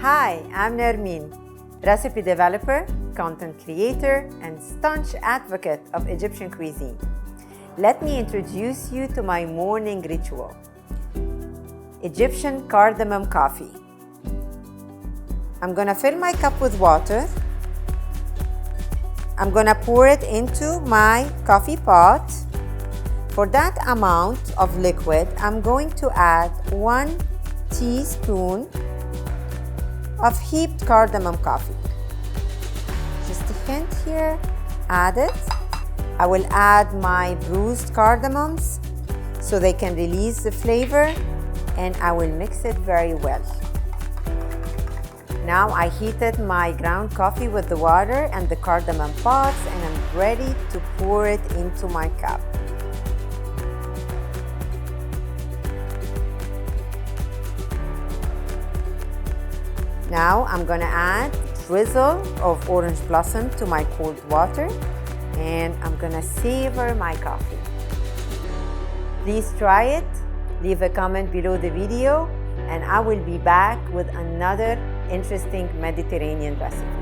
Hi, I'm Nermeen, recipe developer, content creator, and staunch advocate of Egyptian cuisine. Let me introduce you to my morning ritual. Egyptian Cardamom Coffee. I'm gonna fill my cup with water. I'm gonna pour it into my coffee pot. For that amount of liquid, I'm going to add 1 teaspoon of heaped cardamom coffee. Just a hint here, add it. I will add my bruised cardamoms so they can release the flavor, and I will mix it very well. Now I heated my ground coffee with the water and the cardamom pods, and I'm ready to pour it into my cup. Now I'm gonna add a drizzle of orange blossom to my cold water, and I'm gonna savor my coffee. Please try it, leave a comment below the video, and I will be back with another interesting Mediterranean recipe.